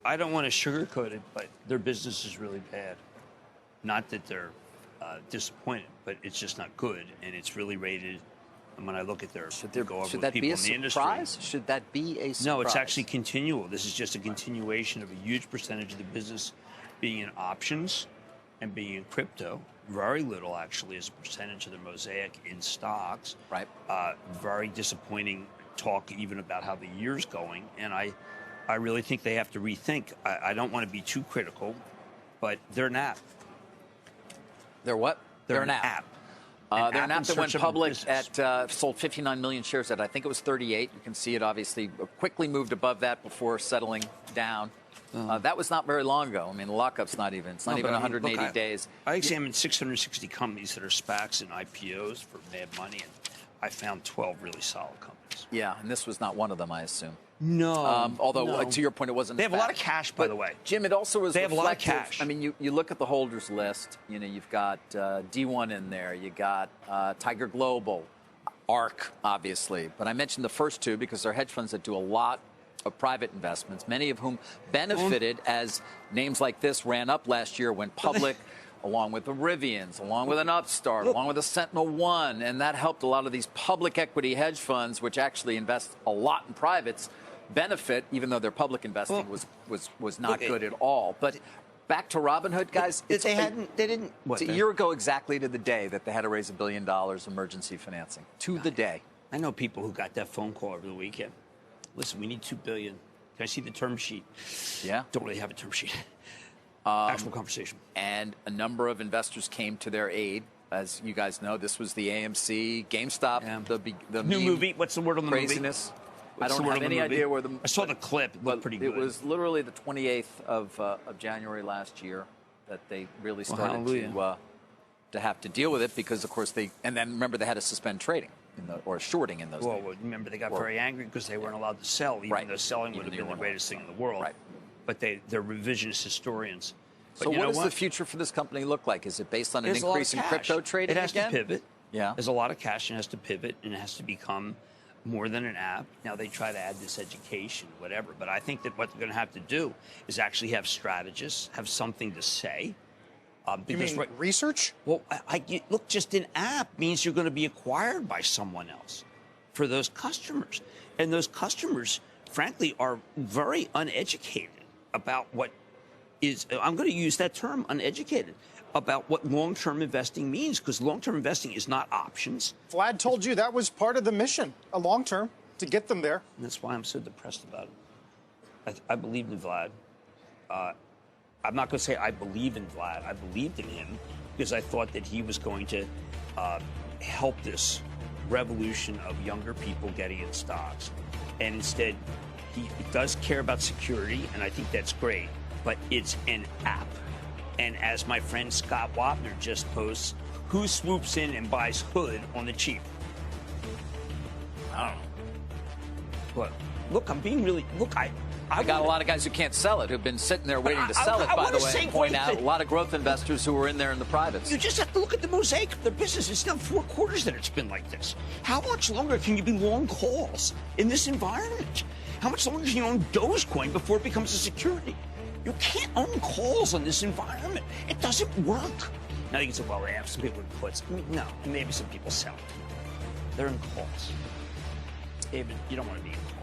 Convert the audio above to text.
I don't want to sugarcoat it, but their business is really bad. Not that they're disappointed, but it's just not good, and it's really rated. And when I look at their should people that be a in the industry, surprise? Should that be a surprise? No, it's actually continual. This is just a continuation of a huge percentage of the business being in options and being in crypto. Very little, actually, as a percentage of the mosaic in stocks. Right. Very disappointing talk even about how the year's going. And I really think they have to rethink. I don't want to be too critical, but they're an app. They're what? They're an app. They're an app that went public at, sold 59 million shares at, I think it was 38. You can see it obviously quickly moved above that before settling down. That was not very long ago. I mean, the lockup's not even, it's not even 180 days. I examined 660 companies that are SPACs and IPOs for mad money, and I found 12 really solid companies. Yeah, and this was not one of them, I assume. No. Although, to your point, it wasn't. They have a lot of cash, by the way. Jim, it also was. They have a lot of cash. I mean, you look at the holders list. You know, you've got D1 in there. You got Tiger Global, ARK, obviously. But I mentioned the first two because they're hedge funds that do a lot of private investments, many of whom benefited as names like this ran up last year, went public. Along with the Rivians, along with an Upstart, along with a Sentinel One, and that helped a lot of these public equity hedge funds, which actually invest a lot in privates, benefit, even though their public investing was not good at all. But back to Robinhood, guys. They didn't. It's a year ago exactly to the day that they had to raise $1 billion emergency financing. To the day. I know people who got that phone call over the weekend. Listen, we need $2 billion. Can I see the term sheet? Yeah. Don't really have a term sheet. Actual conversation. And a number of investors came to their aid. As you guys know, this was the AMC, GameStop, the new movie. What's the word on the craziness? movie? I don't have any idea where the. I saw the clip. It looked pretty good. It was literally the 28th of January last year that they really started to have to deal with it because, of course, and then remember they had to suspend trading or shorting in those. Well, remember they got very angry because they weren't allowed to sell, even though selling would have been the greatest thing in the world. Right. But they're revisionist historians. But so what does the future for this company look like? Is it based on an increase in crypto trading? It has to pivot. Yeah. There's a lot of cash and it has to pivot and it has to become more than an app. Now they try to add this education, whatever. But I think that what they're going to have to do is actually have strategists, have something to say. You mean research? Well, look, just an app means you're going to be acquired by someone else for those customers. And those customers, frankly, are very uneducated about what is, I'm going to use that term, uneducated, about what long-term investing means, because long-term investing is not options. Vlad told you that was part of the mission, a long-term, to get them there. And that's why I'm so depressed about it. I believed in Vlad. I'm not going to say I believe in Vlad. I believed in him because I thought that he was going to help this revolution of younger people getting in stocks. And instead, he does care about security, and I think that's great, but it's an app. And as my friend Scott Wapner just posts, who swoops in and buys Hood on the cheap? I don't know. But look, I'm being really, I got a lot of guys who can't sell it, who've been sitting there waiting to sell it, by the way, and point out a lot of growth investors who were in there in the privates. You just have to look at the mosaic of their business. It's now 4 quarters that it's been like this. How much longer can you be long calls in this environment? How much longer can you own Dogecoin before it becomes a security? You can't own calls on this environment. It doesn't work. Now you can say, well, they have some people in puts. No, and maybe some people sell it. They're in calls. David, you don't want to be in calls.